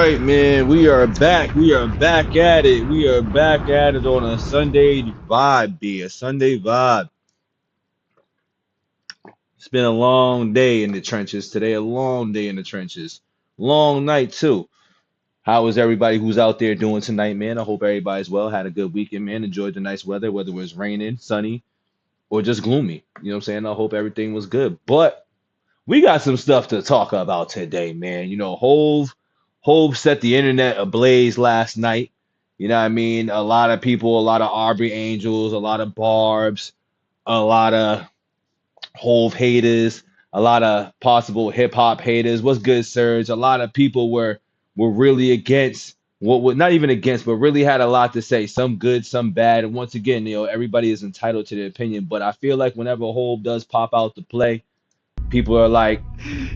right, man. We are back. We are back at it. We are back at it on a Sunday vibe, B. A Sunday vibe. It's been a long day in the trenches today. A long day in the trenches. Long night too. How is everybody who's out there doing tonight, man? I hope everybody's well. Had a good weekend, man. Enjoyed the nice weather, whether it was raining, sunny, or just gloomy. You know what I'm saying? I hope everything was good. But we got some stuff to talk about today, man. Hove set the internet ablaze last night. You know what I mean? A lot of people, a lot of Aubrey Angels, a lot of Barbs, a lot of Hove haters, a lot of possible hip hop haters. What's good, Serge? A lot of people were really against what was not even against, but really had a lot to say. Some good, some bad. And once again, everybody is entitled to their opinion. But I feel like whenever Hove does pop out to play, people are like,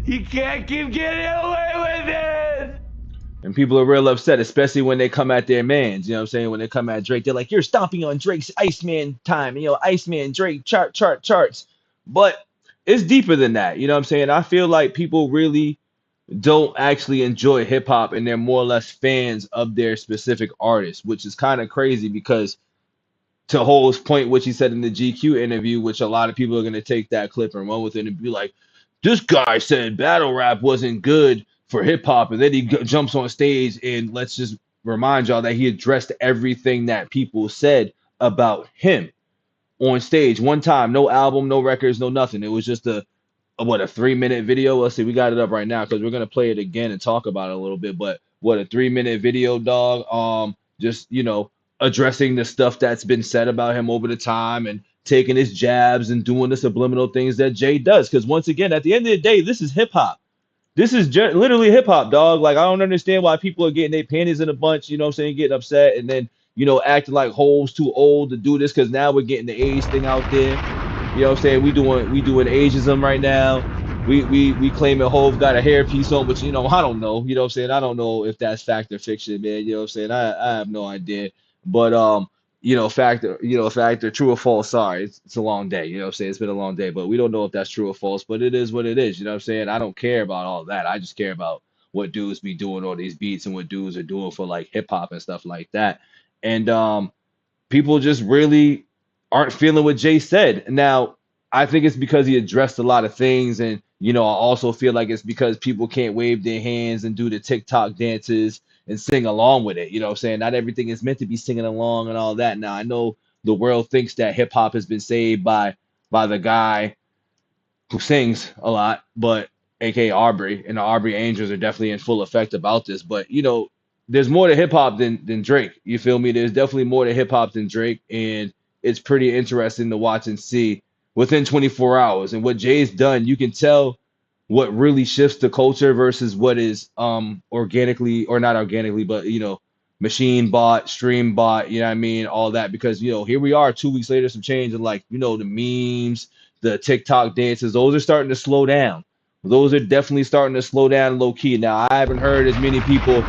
you can't keep getting away with it. And people are real upset, especially when they come at their mans. You know what I'm saying? When they come at Drake, they're like, you're stomping on Drake's Iceman time. Iceman, Drake, charts. But it's deeper than that. You know what I'm saying? I feel like people really don't actually enjoy hip hop and they're more or less fans of their specific artist, which is kind of crazy because to Hole's point, which he said in the GQ interview, which a lot of people are going to take that clip and run with it and be like, this guy said battle rap wasn't good for hip hop. And then he jumps on stage and let's just remind y'all that he addressed everything that people said about him on stage one time. No album, no records, no nothing. It was just a 3-minute video. Let's see, we got it up right now because we're going to play it again and talk about it a little bit. But what, a 3-minute video, dog? Just, addressing the stuff that's been said about him over the time and taking his jabs and doing the subliminal things that Jay does. Because once again, at the end of the day, this is hip hop. This is literally hip hop, dog. Like, I don't understand why people are getting their panties in a bunch, you know what I'm saying, getting upset and then, acting like Hole's too old to do this because now we're getting the age thing out there. You know what I'm saying? We doing ageism right now. We claiming Hove got a hairpiece on, but I don't know. You know what I'm saying? I don't know if that's fact or fiction, man. You know what I'm saying? I have no idea. But fact or true or false, sorry. It's a long day. You know what I'm saying? It's been a long day, but we don't know if that's true or false, but it is what it is. You know what I'm saying? I don't care about all that. I just care about what dudes be doing all these beats and what dudes are doing for like hip hop and stuff like that. And people just really aren't feeling what Jay said. Now, I think it's because he addressed a lot of things. And, I also feel like it's because people can't wave their hands and do the TikTok dances and sing along with it. You know what I'm saying? Not everything is meant to be singing along and all that. Now, I know the world thinks that hip hop has been saved by the guy who sings a lot, but aka Aubrey, and the Aubrey Angels are definitely in full effect about this. But there's more to hip hop than Drake. You feel me? There's definitely more to hip hop than Drake, and it's pretty interesting to watch and see within 24 hours. And what Jay's done, you can tell what really shifts the culture versus what is organically or not organically, but machine bot, stream bot, you know what I mean, all that. Because here we are 2 weeks later, some change, and like the memes, the TikTok dances, those are starting to slow down. Those are definitely starting to slow down low key. Now I haven't heard as many people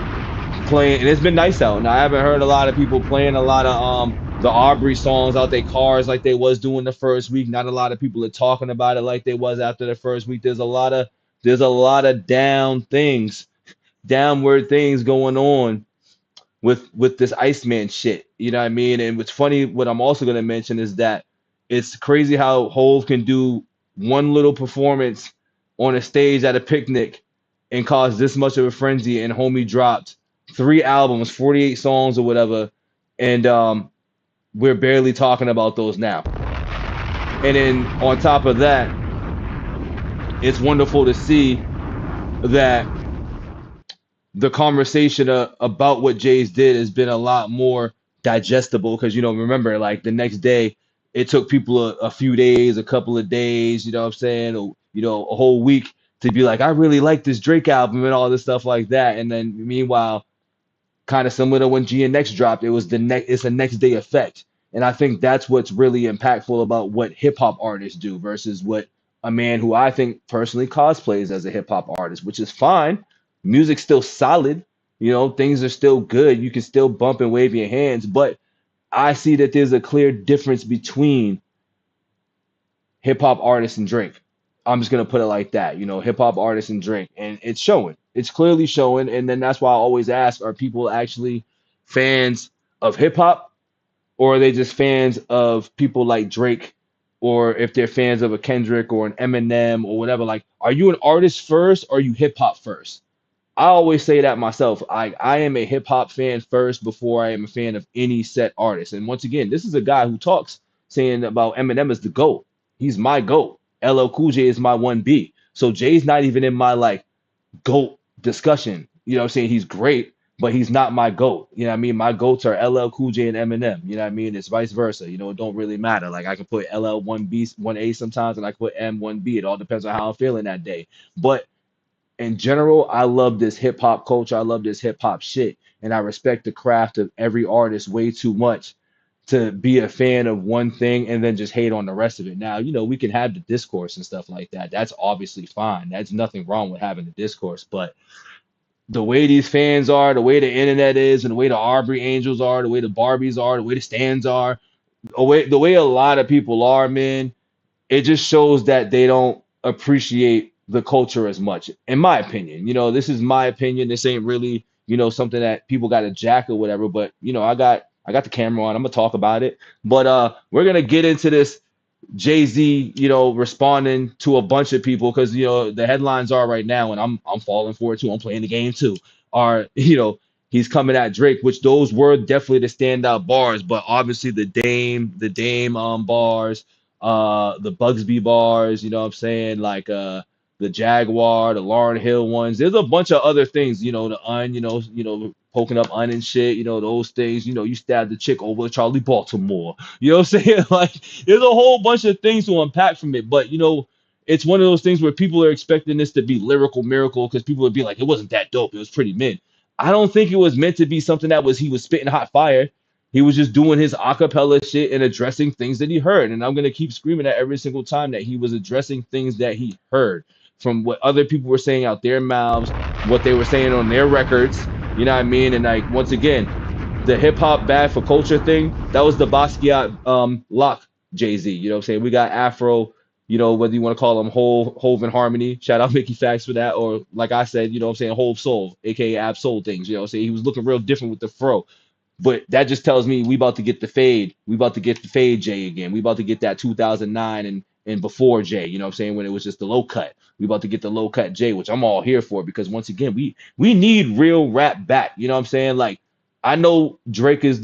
playing, and it's been nice out. Now I haven't heard a lot of people playing a lot of the Aubrey songs out their cars like they was doing the first week. Not a lot of people are talking about it like they was after the first week. There's a lot of downward things going on with this Iceman shit. You know what I mean? And what's funny, what I'm also gonna mention is that it's crazy how Hove can do one little performance on a stage at a picnic and cause this much of a frenzy, and homie dropped 3 albums, 48 songs or whatever, and we're barely talking about those now. And then on top of that, it's wonderful to see that the conversation about what Jay's did has been a lot more digestible because remember, like the next day it took people a few days, a couple of days, you know what I'm saying, or a whole week to be like, I really like this Drake album and all this stuff like that. And then meanwhile, kind of similar to when GNX dropped, it's a next day effect. And I think that's what's really impactful about what hip hop artists do versus what a man who I think personally cosplays as a hip hop artist, which is fine. Music's still solid, things are still good. You can still bump and wave your hands, but I see that there's a clear difference between hip hop artists and Drake. I'm just gonna put it like that, hip hop artists and Drake, and it's showing. It's clearly showing, and then that's why I always ask: are people actually fans of hip hop, or are they just fans of people like Drake, or if they're fans of a Kendrick or an Eminem or whatever? Like, are you an artist first, or are you hip hop first? I always say that myself. I am a hip hop fan first before I am a fan of any set artist. And once again, this is a guy who talks saying about Eminem as the GOAT. He's my GOAT. LL Cool J is my 1B. So Jay's not even in my like GOAT discussion. You know what I'm saying? He's great, but he's not my GOAT. You know what I mean? My GOATs are LL Cool J and Eminem. You know what I mean? It's vice versa. It don't really matter. Like I can put LL 1B, 1A sometimes, and I can put M 1B. It all depends on how I'm feeling that day. But in general, I love this hip hop culture. I love this hip hop shit. And I respect the craft of every artist way too much to be a fan of one thing and then just hate on the rest of it. Now, we can have the discourse and stuff like that. That's obviously fine. That's nothing wrong with having the discourse. But the way these fans are, the way the internet is, and the way the Aubrey Angels are, the way the Barbies are, the way the Stans are, the way a lot of people are, man, it just shows that they don't appreciate the culture as much, in my opinion. This is my opinion. This ain't really, something that people got to jack or whatever. But I got the camera on. I'm gonna talk about it. But we're gonna get into this Jay-Z, responding to a bunch of people because the headlines are right now, and I'm falling for it too. I'm playing the game too. Are he's coming at Drake, which those were definitely the standout bars, but obviously the Dame bars, the Bugsby bars, you know what I'm saying, like the Jaguar, the Lauryn Hill ones. There's a bunch of other things, the poking up Un and shit, those things. You stabbed the chick over Charlie Baltimore. You know what I'm saying? Like, there's a whole bunch of things to unpack from it, but it's one of those things where people are expecting this to be lyrical miracle because people would be like, it wasn't that dope. It was pretty mid. I don't think it was meant to be something that he was spitting hot fire. He was just doing his acapella shit and addressing things that he heard. And I'm gonna keep screaming that every single time that he was addressing things that he heard from what other people were saying out their mouths, what they were saying on their records. You know what I mean? And like once again, the hip hop bad for culture thing, that was the Basquiat Lock Jay-Z. You know what I'm saying? We got Afro, whether you want to call them Hove and Harmony. Shout out Mickey Fax for that. Or like I said, what I'm saying, Hove Soul, aka Ab Soul things. You know what I'm saying? He was looking real different with the fro. But that just tells me we about to get the fade. We about to get the fade Jay again. We about to get that 2009 and before Jay, you know what I'm saying, when it was just the low cut. We about to get the low cut Jay, which I'm all here for because once again, we need real rap back. You know what I'm saying? Like, I know Drake is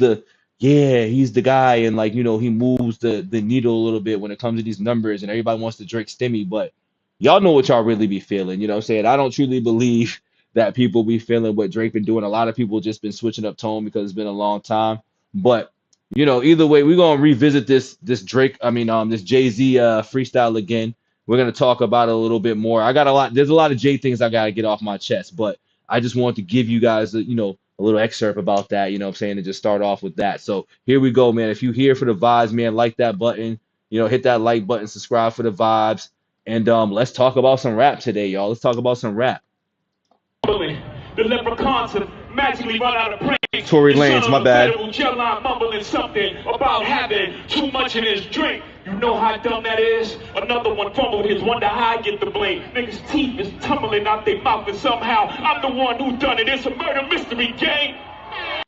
he's the guy, and like, he moves the needle a little bit when it comes to these numbers and everybody wants to Drake stimmy, but y'all know what y'all really be feeling. You know what I'm saying? I don't truly believe that people be feeling what Drake been doing. A lot of people just been switching up tone because it's been a long time. But either way, we're gonna revisit this Drake, this Jay-Z freestyle again. We're gonna talk about it a little bit more. There's a lot of Jay things I gotta get off my chest, but I just wanted to give you guys a little excerpt about that, you know what I'm saying, to just start off with that. So here we go, man. If you here for the vibes, man, like that button, hit that like button, subscribe for the vibes, and let's talk about some rap today, y'all. Let's talk about some rap. The leprechauns have magically run out of praise. Tory Lanez, my bad. Mumbling something about having too much in his drink. You know how dumb that is? Another one fumbled his, wonder how I get the blame. Niggas' teeth is tumbling out their mouth, and somehow I'm the one who done it. It's a murder mystery game.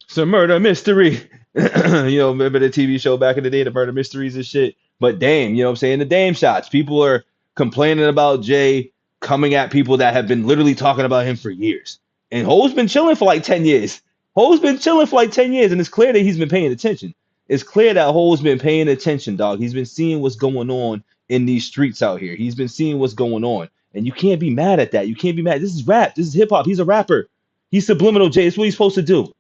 It's a murder mystery. Remember the TV show back in the day, the murder mysteries and shit. But Dame, you know what I'm saying? The Dame shots. People are complaining about Jay coming at people that have been literally talking about him for years. And Ho's been chilling for like 10 years. Ho's been chilling for like 10 years, and it's clear that he's been paying attention. It's clear that Ho's been paying attention, dog. He's been seeing what's going on in these streets out here. He's been seeing what's going on. And you can't be mad at that. You can't be mad. This is rap. This is hip hop. He's a rapper. He's subliminal, Jay. It's what he's supposed to do.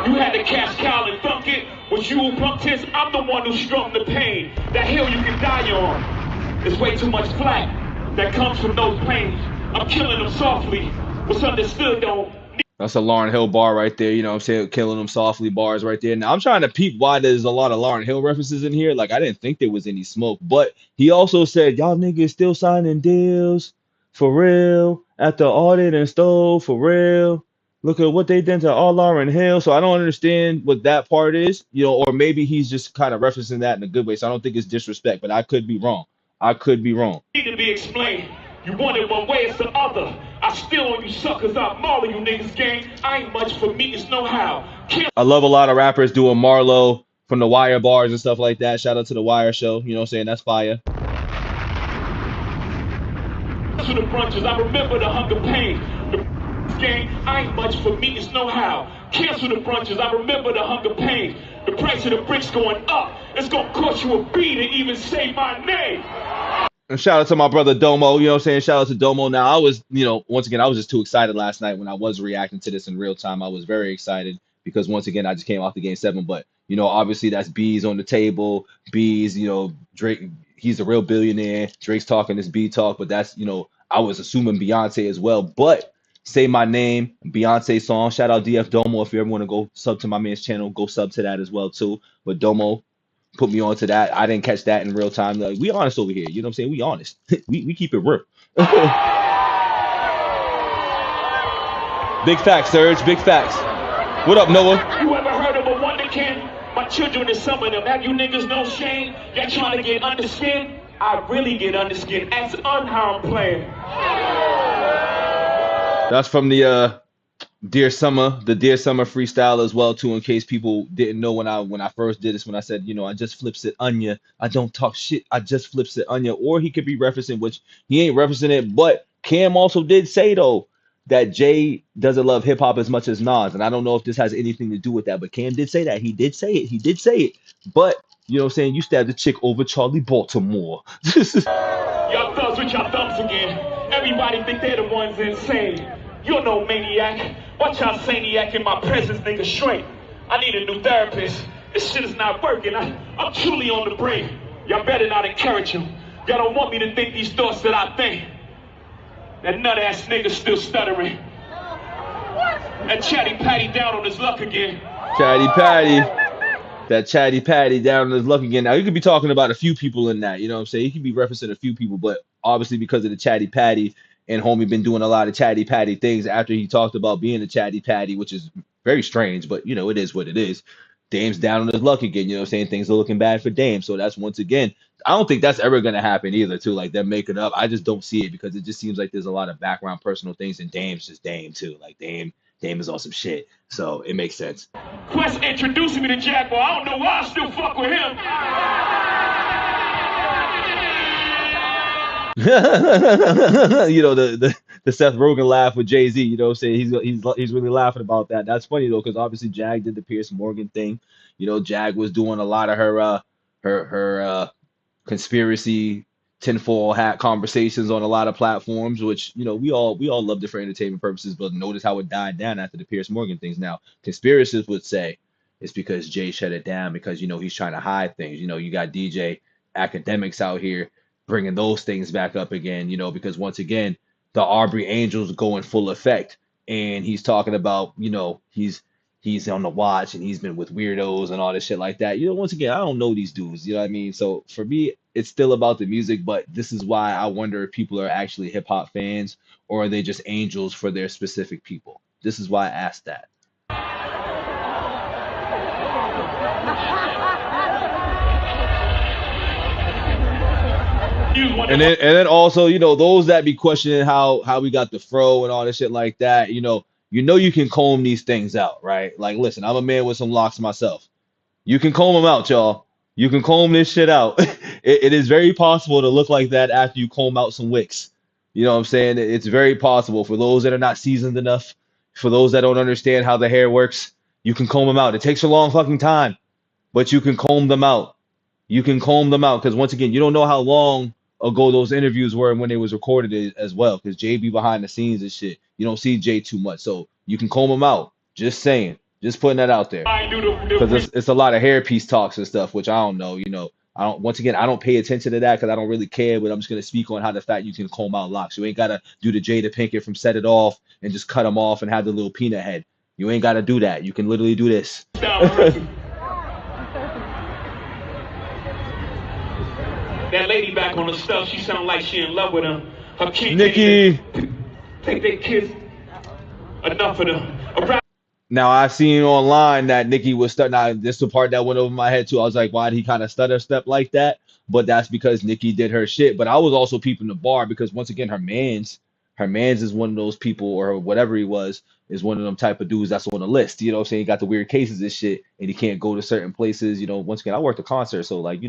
You had to cash cow and thunk it. Was you who punked his? I'm the one who strung the pain. That hill you can die on. There's way too much flack that comes from those planes. I'm killing them softly. What's understood don't. That's a Lauryn Hill bar right there. You know what I'm saying? Killing them softly bars right there. Now I'm trying to peep why there's a lot of Lauryn Hill references in here. Like, I didn't think there was any smoke, but he also said, y'all niggas still signing deals for real at the audit and stove for real. Look at what they did to all Lauren Hill. So I don't understand what that part is, or maybe he's just kind of referencing that in a good way. So I don't think it's disrespect, but I could be wrong. I could be wrong. Need to be explained. You want it one way, it's the other. I still on you suckers, I'm all of you niggas gang. I ain't much for me, it's know how. I love a lot of rappers doing Marlo from the Wire bars and stuff like that. Shout out to the Wire show. You know what I'm saying? That's fire. To the brunches, I remember the hunger pain. The gang, I ain't much for me, it's know how. Cancel the brunches, I remember the hunger pain. The price of the bricks going up. It's gonna cost you a B to even say my name. And shout out to my brother Domo, you know what I'm saying? Shout out to Domo. Now, I was, once again, I was just too excited last night when I was reacting to this in real time. I was very excited because, once again, I just came off the game 7. But, obviously that's B's on the table. B's, Drake, he's a real billionaire. Drake's talking this B talk, but that's, I was assuming Beyonce as well. But Say My Name, Beyonce song. Shout out DF Domo. If you ever want to go sub to my man's channel, go sub to that as well, too. But Domo put me on to that. I didn't catch that in real time. Like, we honest over here. You know what I'm saying? We honest. we keep it real. Big facts, Serge. Big facts. What up, Noah? You ever heard of a wonder kid? My children is some of them. Have you niggas no shame? Y'all trying to get under skin? I really get under skin. As unharmed player. That's from the Dear Summer freestyle as well too. In case people didn't know when I first did this, when I said, I just flips it on ya. I don't talk shit. I just flips it on ya. Or he could be referencing, which he ain't referencing it, but Cam also did say though that Jay doesn't love hip hop as much as Nas, and I don't know if this has anything to do with that, but Cam did say that. He did say it. He did say it. But you know what I'm saying? You stabbed the chick over Charlie Baltimore. Y'all thugs with y'all thumbs again. Everybody think they're the ones insane. You're no maniac. Watch y'all saniac in my presence, nigga, straight. I need a new therapist. This shit is not working. I'm truly on the brink. Y'all better not encourage him. Y'all don't want me to think these thoughts that I think. That nut-ass nigga still stuttering. That chatty patty down on his luck again. Chatty Patty. That Chatty Patty down on his luck again. Now, you could be talking about a few people in that. You know what I'm saying? He could be referencing a few people, but obviously because of the Chatty Patty, and homie been doing a lot of Chatty Patty things after he talked about being a Chatty Patty, which is very strange, but, it is what it is. Dame's down on his luck again. You know what I'm saying? Things are looking bad for Dame. So that's, once again, I don't think that's ever going to happen either, too. Like, them making up. I just don't see it because it just seems like there's a lot of background personal things, and Dame's just Dame, too. Like, Dame is on some shit. So it makes sense. Quest introducing me to Jaguar. I don't know why I still fuck with him. The Seth Rogen laugh with Jay-Z, you know what I'm saying? He's really laughing about that. That's funny though, because obviously Jag did the Piers Morgan thing. Jag was doing a lot of her conspiracy tinfoil hat conversations on a lot of platforms, which we all loved it for entertainment purposes, but notice how it died down after the Piers Morgan things. Now, conspiracists would say it's because Jay shut it down because he's trying to hide things. You got DJ academics out here bringing those things back up again, because once again, the Aubrey Angels go in full effect, and he's talking about, he's on the watch and he's been with weirdos and all this shit like that. Once again, I don't know these dudes, you know what I mean? So for me, it's still about the music, but this is why I wonder if people are actually hip hop fans or are they just angels for their specific people? This is why I asked that. And then also, those that be questioning how we got the fro and all this shit like that, you can comb these things out, right? Like, listen, I'm a man with some locks myself. You can comb them out, y'all. You can comb this shit out. It is very possible to look like that after you comb out some wicks. You know what I'm saying? It's very possible. For those that are not seasoned enough, for those that don't understand how the hair works, you can comb them out. It takes a long fucking time, but you can comb them out. You can comb them out because, once again, you don't know how long ago those interviews were and when they was recorded as well, because Jay be behind the scenes and shit. You don't see Jay too much, so you can comb them out. Just saying, just putting that out there, because it's a lot of hairpiece talks and stuff, which I don't know. I don't pay attention to that because I don't really care, but I'm just gonna speak on how the fact you can comb out locks. You ain't gotta do the Jada Pinkett from Set It Off and just cut them off and have the little peanut head. You ain't gotta do that. You can literally do this. That lady back on the stuff, she sound like she in love with him. Her kids Nikki, take their kids. Enough of them. A rap Now I've seen online that Nikki was stutter. Now this is the part that went over my head too. I was like, why did he kind of stutter step like that? But that's because Nikki did her shit. But I was also peeping the bar because once again, her man's is one of those people or whatever he was is one of them type of dudes that's on the list. You know what I'm saying? He got the weird cases and shit, and he can't go to certain places. Once again, I worked a concert, so like,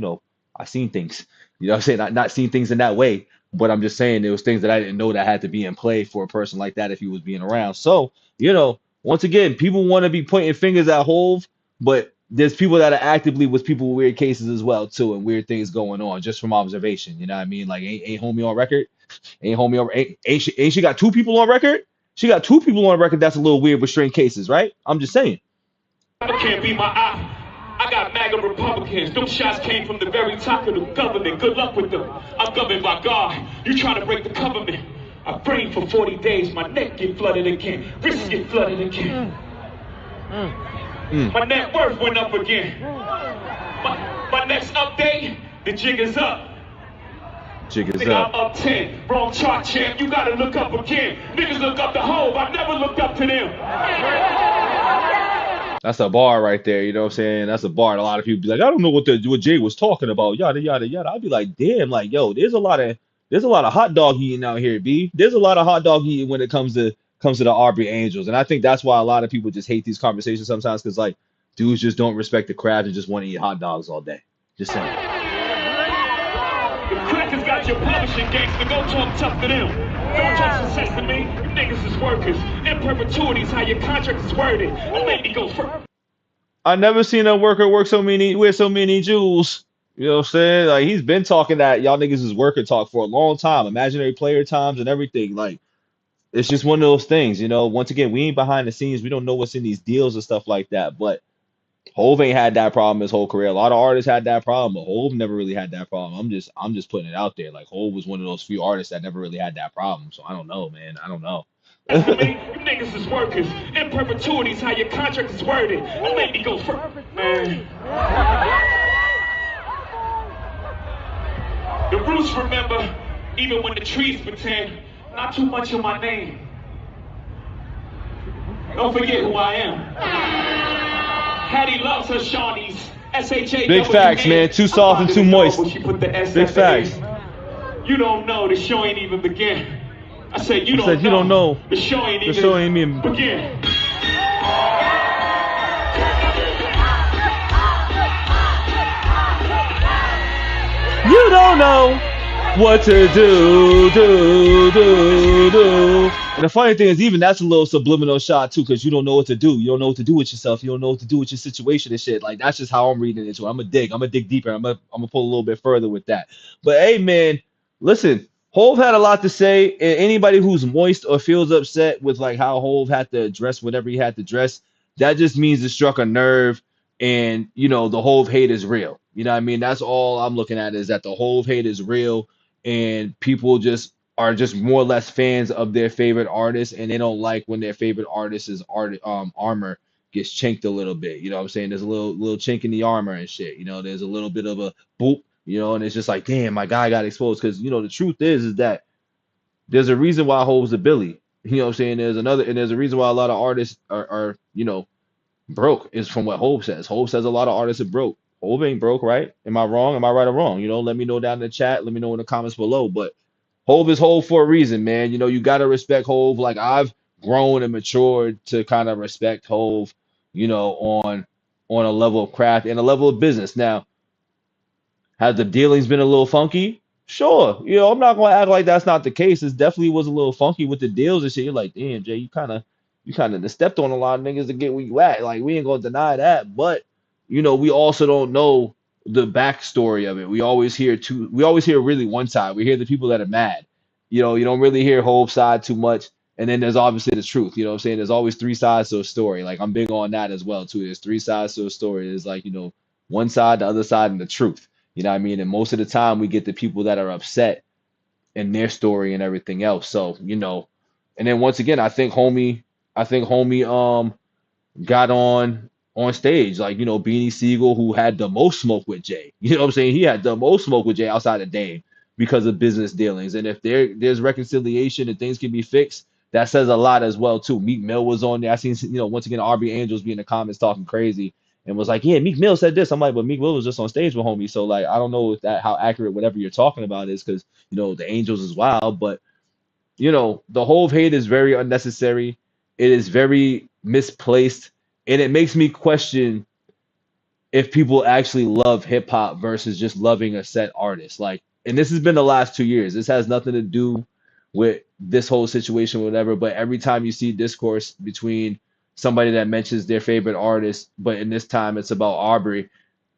I seen things. You know what I'm saying? Not seen things in that way, but I'm just saying there was things that I didn't know that had to be in play for a person like that if he was being around. So, once again, people want to be pointing fingers at Hove, but there's people that are actively with people with weird cases as well too, and weird things going on just from observation. You know what I mean? Like, ain't homie on record? Ain't homie on? Ain't she got two people on record? She got two people on record. That's a little weird with strange cases, right? I'm just saying. can't be my eye. I got MAGA Republicans. Them shots came from the very top of the government. Good luck with them. I'm governed by God. You trying to break the government. I prayed for 40 days. My neck get flooded again. Wrists get flooded again. My net worth went up again. My next update, the jig is up. Jig is Nigga, up. I'm up 10. Wrong chart, champ. You gotta look up again. Niggas look up to Hove. I never looked up to them. That's a bar right there. You know what I'm saying? That's a bar. And a lot of people be like, I don't know what Jay was talking about. Yada yada yada. I'd be like, damn, like, yo, there's a lot of hot dog eating out here, B. There's a lot of hot dog eating when it comes to the Aubrey Angels. And I think that's why a lot of people just hate these conversations sometimes, because like dudes just don't respect the craft and just want to eat hot dogs all day. Just saying. The crackers got your publishing gangster. Go talk tough to them. Don't talk success to me. You niggas is workers. In perpetuity is how your contract is worded. Don't make me go first. I never seen a worker wear so many jewels. You know what I'm saying? Like, he's been talking that y'all niggas is worker talk for a long time, imaginary player times and everything. Like, it's just one of those things, Once again, we ain't behind the scenes. We don't know what's in these deals and stuff like that. But Hove ain't had that problem his whole career. A lot of artists had that problem, but Hove never really had that problem. I'm just putting it out there. Like, Hove was one of those few artists that never really had that problem. So I don't know, man. I don't know. To me, you niggas is workers. In perpetuity is how your contract is worded. Don't make me go first. Man. The roots remember, even when the trees pretend, not too much of my name. Don't forget who I am. Hattie loves her Shawnees. S-H-A-W-N. Big facts, man. Too soft and too moist. She put the S Big at the end. facts. You don't know, the show ain't even begin. I said, you said, you don't know. The show ain't The show ain't even begin. You don't know what to do. And the funny thing is, even that's a little subliminal shot too, because you don't know what to do. You don't know what to do with yourself. You don't know what to do with your situation and shit. Like, that's just how I'm reading it. I'm gonna dig deeper. I'm gonna pull a little bit further with that. But hey, man, listen. Hove had a lot to say, and anybody who's moist or feels upset with like how Hove had to address whatever he had to address, that just means it struck a nerve, and the Hove hate is real. You know what I mean? That's all I'm looking at, is that the Hove hate is real, and people just are just more or less fans of their favorite artist, and they don't like when their favorite artist's armor gets chinked a little bit. You know what I'm saying? There's a little chink in the armor and shit. There's a little bit of a boop. And it's just like, damn, my guy got exposed. Because the truth is that there's a reason why Hove's a Billy. You know what I'm saying? There's a reason why a lot of artists are broke, is from what Hove says. Hove says a lot of artists are broke. Hove ain't broke, right? Am I wrong? Am I right or wrong? Let me know down in the chat. Let me know in the comments below. But Hove is Hove for a reason, man. You gotta respect Hove. Like, I've grown and matured to kind of respect Hove, on a level of craft and a level of business. Now, has the dealings been a little funky? Sure. I'm not gonna act like that's not the case. It definitely was a little funky with the deals and shit. You're like, damn, Jay, you kind of stepped on a lot of niggas to get where you at. Like, we ain't gonna deny that, but we also don't know the backstory of it. We always hear really one side. We hear the people that are mad. You don't really hear Hope's side too much. And then there's obviously the truth. You know what I'm saying? There's always three sides to a story. Like, I'm big on that as well too. There's three sides to a story. There's like, one side, the other side, and the truth. You know what I mean? And most of the time we get the people that are upset in their story and everything else. So, and then once again, I think homie got on stage, like, Beanie Siegel, who had the most smoke with Jay. You know what I'm saying? He had the most smoke with Jay outside of Dame because of business dealings. And if there's reconciliation and things can be fixed, that says a lot as well too. Meek Mill was on there. I seen, once again, RB Angels be in the comments talking crazy and was like, yeah, Meek Mill said this. I'm like, but Meek Mill was just on stage with homie. So like, I don't know if that how accurate whatever you're talking about is, because the Angels is wild, but the whole hate is very unnecessary. It is very misplaced, and it makes me question if people actually love hip hop versus just loving a set artist. Like, and this has been the last 2 years. This has nothing to do with this whole situation, whatever. But every time you see discourse between somebody that mentions their favorite artist, but in this time it's about Aubrey,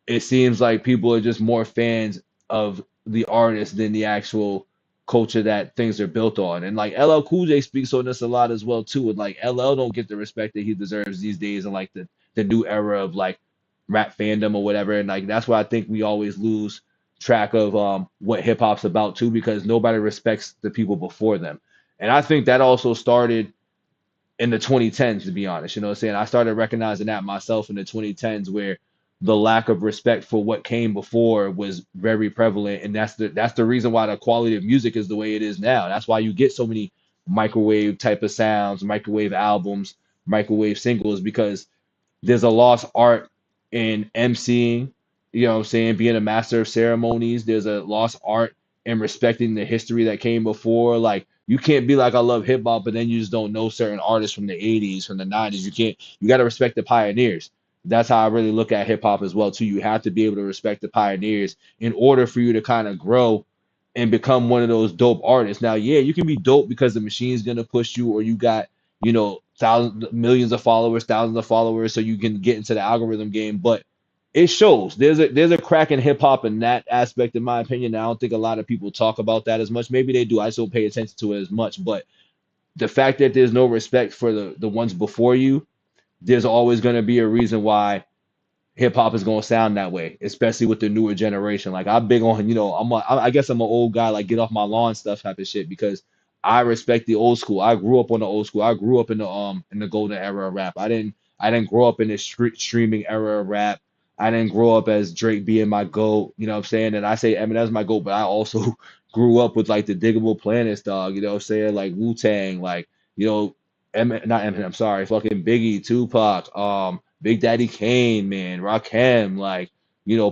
it seems like people are just more fans of the artist than the actual culture that things are built on. And like LL Cool J speaks on this a lot as well too. And like LL don't get the respect that he deserves these days in like the new era of like rap fandom or whatever. And like that's why I think we always lose track of what hip hop's about too, because nobody respects the people before them. And I think that also started in the 2010s, to be honest. You know what I'm saying? I started recognizing that myself in the 2010s, where the lack of respect for what came before was very prevalent, and that's the reason why the quality of music is the way it is now. That's why you get so many microwave type of sounds, microwave albums, microwave singles, because there's a lost art in emceeing, what I'm saying, being a master of ceremonies. There's a lost art in respecting the history that came before. Like, you can't be like, I love hip hop, but then you just don't know certain artists from the 80s, from the 90s. You got to respect the pioneers. That's how I really look at hip hop as well, too. You have to be able to respect the pioneers in order for you to kind of grow and become one of those dope artists. Now, yeah, you can be dope because the machine's gonna push you, or you got, thousands, millions of followers, thousands of followers, so you can get into the algorithm game. But it shows there's a crack in hip hop in that aspect, in my opinion. I don't think a lot of people talk about that as much. Maybe they do. I still pay attention to it as much. But the fact that there's no respect for the ones before you, there's always going to be a reason why hip hop is gonna sound that way, especially with the newer generation. Like, I'm big on, I guess I'm an old guy, like get off my lawn stuff type of shit, because I respect the old school. I grew up on the old school. I grew up in the golden era of rap. I didn't grow up in the streaming era of rap. I didn't grow up as Drake being my GOAT, you know what I'm saying? And I say Eminem's my GOAT, but I also grew up with like the Diggable Planets, dog, you know what I'm saying? Like Wu-Tang, like, you know, not Eminem, sorry, fucking Biggie, Tupac, Big Daddy Kane, man, Rakim, like,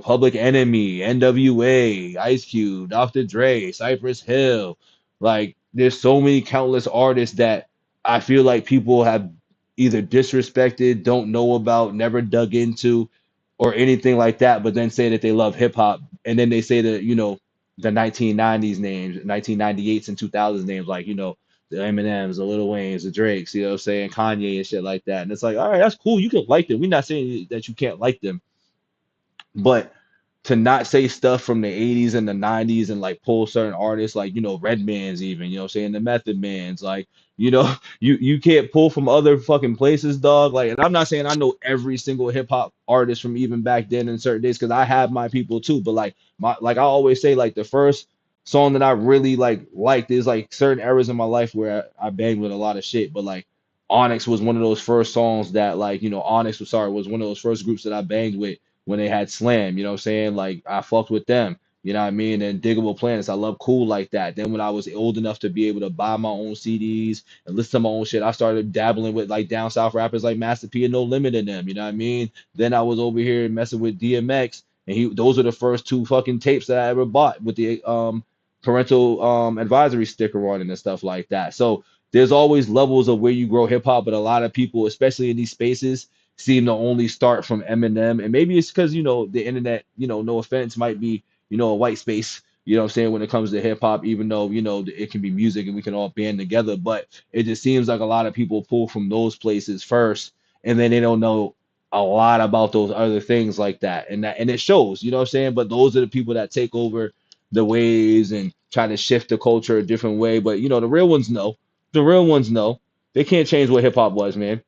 Public Enemy, NWA, Ice Cube, Dr. Dre, Cypress Hill. Like, there's so many countless artists that I feel like people have either disrespected, don't know about, never dug into, or anything like that, but then say that they love hip hop. And then they say that, the 1990s names, 1998s and 2000s names, like, the Eminems, the Lil Waynes, the Drakes, you know what I'm saying, Kanye and shit like that. And it's like, all right, that's cool. You can like them. We're not saying that you can't like them, but to not say stuff from the 80s and the 90s and like pull certain artists like, Redman's even, you know what I'm saying, the Method Man's, like, you can't pull from other fucking places, dog. Like, and I'm not saying I know every single hip hop artist from even back then in certain days, because I have my people too. But like I always say, like the first song that I really liked is like certain eras in my life where I banged with a lot of shit. But like Onyx was one of those first songs that, like, Onyx was one of those first groups that I banged with when they had Slam, you know what I'm saying? Like, I fucked with them, you know what I mean? And Diggable Planets, I love Cool like that. Then when I was old enough to be able to buy my own CDs and listen to my own shit, I started dabbling with like down south rappers like Master P and No Limit in them, you know what I mean? Then I was over here messing with DMX, and those are the first two fucking tapes that I ever bought with the parental advisory sticker on it and stuff like that. So there's always levels of where you grow hip hop, but a lot of people, especially in these spaces, seem to only start from Eminem. And maybe it's because, the internet, no offense, might be, a white space, you know what I'm saying, when it comes to hip hop, even though, it can be music and we can all band together. But it just seems like a lot of people pull from those places first, and then they don't know a lot about those other things like that. And it shows, you know what I'm saying? But those are the people that take over the waves and try to shift the culture a different way. But, the real ones know. The real ones know. They can't change what hip hop was, man.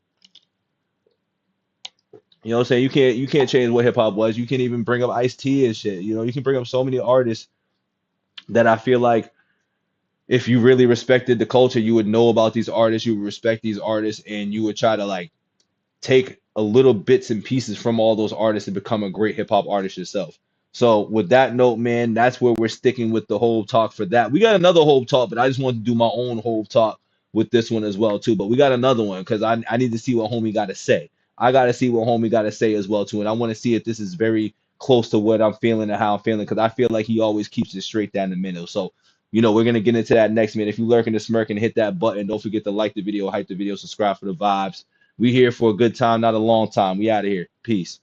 You know what I'm saying? You can't change what hip hop was. You can't even bring up Ice-T and shit. You can bring up so many artists that I feel like if you really respected the culture, you would know about these artists, you would respect these artists, and you would try to like take a little bits and pieces from all those artists and become a great hip hop artist yourself. So with that note, man, that's where we're sticking with the whole talk for that. We got another whole talk, but I just wanted to do my own whole talk with this one as well too. But we got another one because I need to see what homie got to say. I got to see what homie got to say as well too, and I want to see if this is very close to what I'm feeling and how I'm feeling because I feel like he always keeps it straight down the middle. So we're gonna get into that next minute. If you lurking to smirk and hit that button, don't forget to like the video, hype the video, subscribe for the vibes. We here for a good time, not a long time. We out of here. Peace.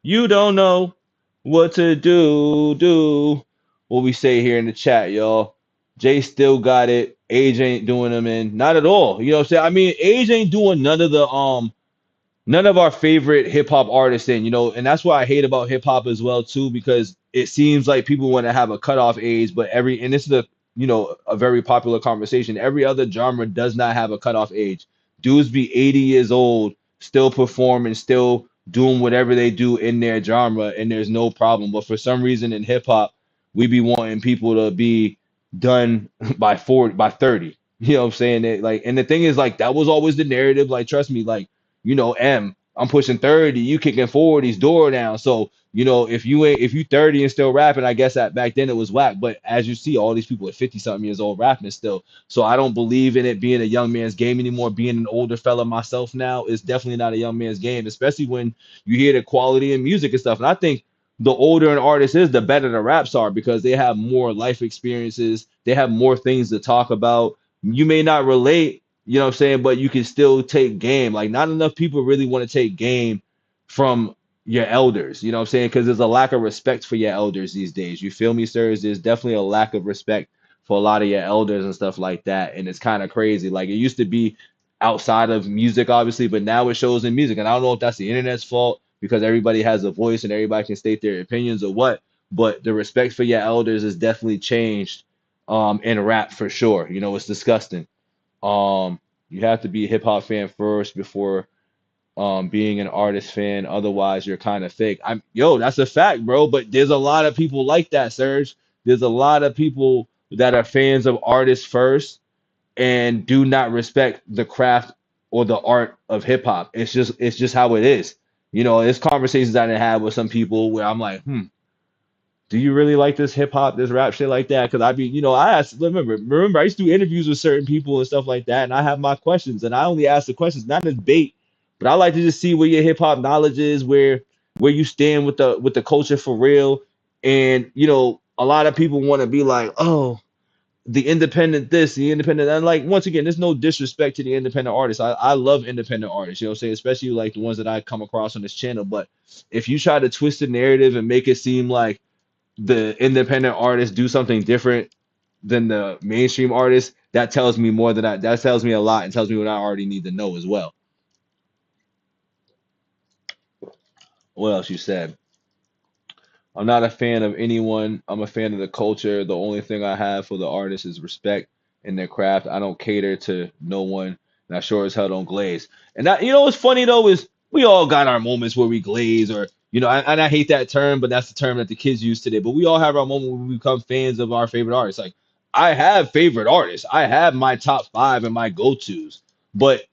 You don't know what to do. What we say here in the chat, y'all. Jay still got it. Age ain't doing them in. Not at all. You know what I'm saying? I mean, Age ain't doing none of our favorite hip hop artists in, and that's what I hate about hip hop as well too, because it seems like people want to have a cutoff age, but and this is a very popular conversation. Every other genre does not have a cutoff age. Dudes be 80 years old, still performing, still doing whatever they do in their genre, and there's no problem. But for some reason in hip hop, we be wanting people to be done by 40, by 30. You know what I'm saying? And the thing is, like, that was always the narrative. Like, trust me, like, I'm pushing 30, you kicking 40s, door down. So, if you 30 and still rapping, I guess that back then it was whack. But as you see, all these people at 50 something years old rapping still. So I don't believe in it being a young man's game anymore. Being an older fella myself now is definitely not a young man's game, especially when you hear the quality in music and stuff. And I think the older an artist is, the better the raps are because they have more life experiences, they have more things to talk about. You may not relate, you know what I'm saying? But you can still take game. Like, not enough people really want to take game from your elders, you know what I'm saying? Because there's a lack of respect for your elders these days. You feel me, sirs? There's definitely a lack of respect for a lot of your elders and stuff like that. And it's kind of crazy. Like, it used to be outside of music, obviously, but now it shows in music. And I don't know if that's the internet's fault because everybody has a voice and everybody can state their opinions or what. But the respect for your elders has definitely changed in rap for sure. It's disgusting. You have to be a hip hop fan first before being an artist fan. Otherwise, you're kind of fake. That's a fact, bro. But there's a lot of people like that, Serge. There's a lot of people that are fans of artists first and do not respect the craft or the art of hip hop. It's just how it is. There's conversations I didn't have with some people where I'm like, do you really like this hip hop, this rap shit like that? Because I asked, remember, I used to do interviews with certain people and stuff like that, and I have my questions, and I only ask the questions, not as bait, but I like to just see where your hip hop knowledge is, where you stand with the culture for real. And a lot of people want to be like, oh, the independent this, the independent, and like, once again, there's no disrespect to the independent artists. I love independent artists, you know what I'm saying, especially like the ones that I come across on this channel. But if you try to twist the narrative and make it seem like the independent artists do something different than the mainstream artists, that tells me more than that tells me a lot and tells me what I already need to know as well. What else you said? I'm not a fan of anyone. I'm a fan of the culture. The only thing I have for the artist is respect in their craft. I don't cater to no one, and I sure as hell don't glaze. And that, what's funny though is we all got our moments where we glaze, or and I hate that term, but that's the term that the kids use today. But we all have our moment when we become fans of our favorite artists. Like, I have favorite artists. I have my top 5 and my go-tos, but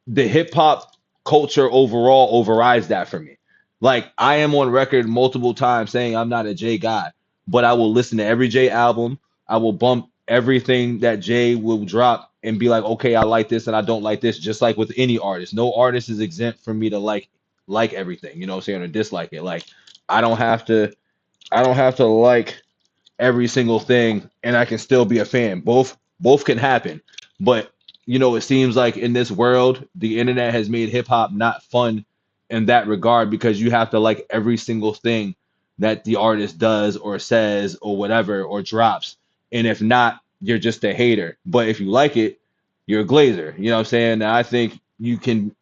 the hip hop culture overall overrides that for me. Like, I am on record multiple times saying I'm not a Jay guy, but I will listen to every Jay album. I will bump everything that Jay will drop and be like, okay, I like this and I don't like this, just like with any artist. No artist is exempt from me to like everything, you know what I'm saying, or dislike it. Like, I don't have to like every single thing and I can still be a fan. Both can happen. But it seems like in this world, the internet has made hip hop not fun in that regard because you have to like every single thing that the artist does or says or whatever or drops. And if not, you're just a hater. But if you like it, you're a glazer. You know what I'm saying? And I think you can,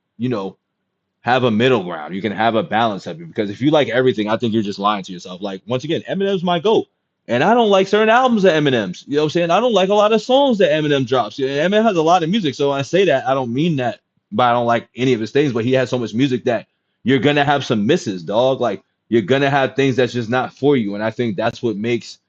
have a middle ground. You can have a balance of it because if you like everything, I think you're just lying to yourself. Like, once again, Eminem's my GOAT. And I don't like certain albums of Eminem's. You know what I'm saying? I don't like a lot of songs that Eminem drops. Eminem has a lot of music. So when I say that, I don't mean that, but I don't like any of his things. But he has so much music that you're going to have some misses, dog. Like, you're going to have things that's just not for you. And I think that's what makes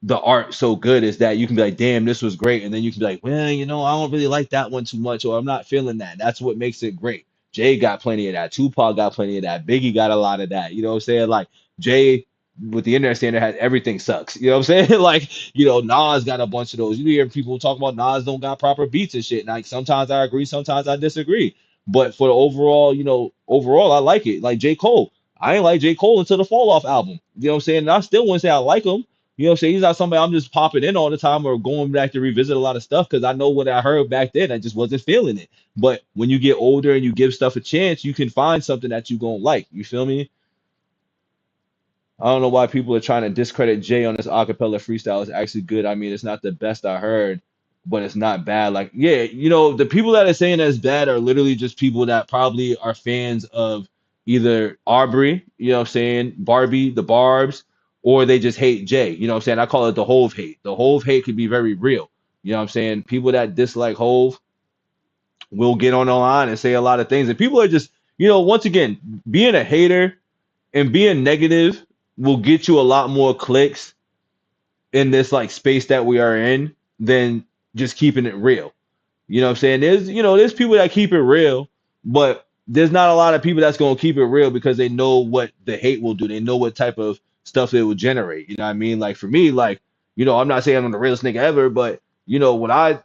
the art so good, is that you can be like, damn, this was great. And then you can be like, well, I don't really like that one too much, or I'm not feeling that. That's what makes it great. Jay got plenty of that. Tupac got plenty of that. Biggie got a lot of that. You know what I'm saying? Like, Jay with the internet standard has everything sucks. You know what I'm saying? Like, Nas got a bunch of those. You hear people talk about Nas don't got proper beats and shit. And like sometimes I agree, sometimes I disagree. But for the overall, overall I like it. Like J. Cole. I ain't like J. Cole until the Fall Off album. You know what I'm saying? And I still wouldn't say I like him. You know what I'm saying? He's not somebody I'm just popping in all the time or going back to revisit a lot of stuff because I know what I heard back then. I just wasn't feeling it. But when you get older and you give stuff a chance, you can find something that you gonna like. You feel me? I don't know why people are trying to discredit Jay on this acapella freestyle. It's actually good. I mean, it's not the best I heard, but it's not bad. Like, yeah, the people that are saying that's bad are literally just people that probably are fans of either Arbery, you know what I'm saying, Barbie, the Barbs, or they just hate Jay. You know what I'm saying? I call it the Hove hate. The Hove hate could be very real. You know what I'm saying? People that dislike Hove will get on the line and say a lot of things. And people are just, once again, being a hater and being negative will get you a lot more clicks in this like space that we are in than just keeping it real. You know what I'm saying? There's people that keep it real, but there's not a lot of people that's going to keep it real because they know what the hate will do. They know what type of stuff it will generate. You know what I mean? Like for me, like, I'm not saying I'm the realest nigga ever, but when I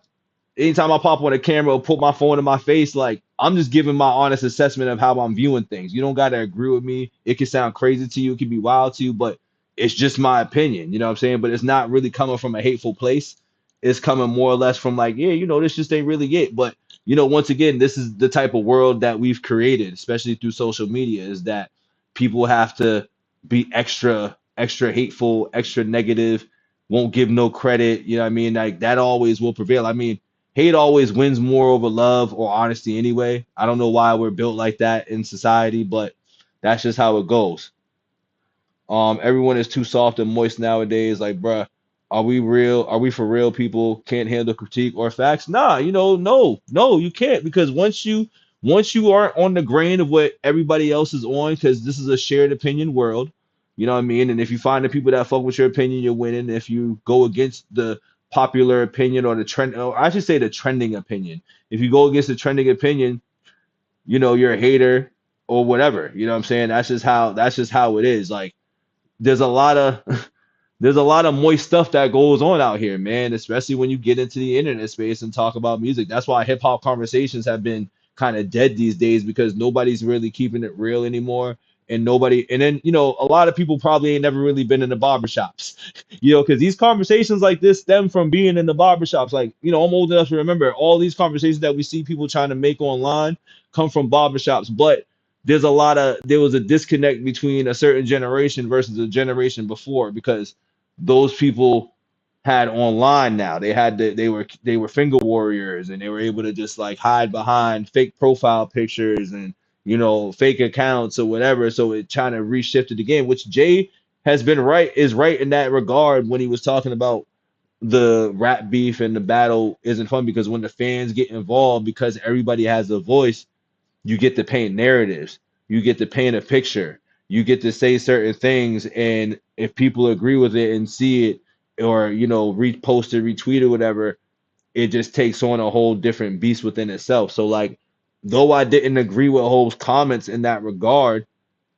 anytime I pop on a camera or put my phone in my face, like I'm just giving my honest assessment of how I'm viewing things. You don't gotta agree with me. It can sound crazy to you, it can be wild to you, but it's just my opinion. You know what I'm saying? But it's not really coming from a hateful place. It's coming more or less from like, yeah, this just ain't really it. But once again, this is the type of world that we've created, especially through social media, is that people have to be extra, extra hateful, extra negative, won't give no credit. You know what I mean? Like that always will prevail. I mean, hate always wins more over love or honesty anyway. I don't know why we're built like that in society, but that's just how it goes. Everyone is too soft and moist nowadays. Like, bruh, are we real? Are we for real? People can't handle critique or facts? Nah, no, you can't because once you aren't on the grain of what everybody else is on, because this is a shared opinion world, you know what I mean? And if you find the people that fuck with your opinion, you're winning. If you go against the popular opinion or the trend, or I should say the trending opinion, if you go against the trending opinion, you're a hater or whatever. You know what I'm saying? That's just how it is. Like there's a lot of there's a lot of moist stuff that goes on out here, man, especially when you get into the internet space and talk about music. That's why hip hop conversations have been kind of dead these days because nobody's really keeping it real anymore. And then, a lot of people probably ain't never really been in the barbershops, because these conversations like this stem from being in the barbershops. Like, I'm old enough to remember all these conversations that we see people trying to make online come from barbershops. But there was a disconnect between a certain generation versus a generation before because those people had online now. They were finger warriors and they were able to just like hide behind fake profile pictures and fake accounts or whatever. So it kind of reshifted the game, which Jay is right in that regard when he was talking about the rap beef and the battle isn't fun because when the fans get involved because everybody has a voice, you get to paint narratives, you get to paint a picture, you get to say certain things, and if people agree with it and see it or repost it, retweet it, whatever, it just takes on a whole different beast within itself. So like, though I didn't agree with Hope's comments in that regard,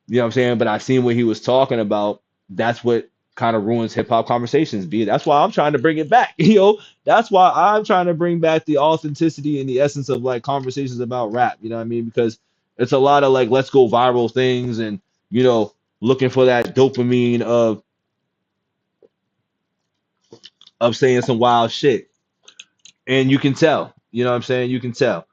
you know what I'm saying? But I seen what he was talking about. That's what kind of ruins hip hop conversations. Be that's why I'm trying to bring it back. That's why I'm trying to bring back the authenticity and the essence of like conversations about rap. You know what I mean? Because it's a lot of like let's go viral things and looking for that dopamine of saying some wild shit. And you can tell. You know what I'm saying? You can tell.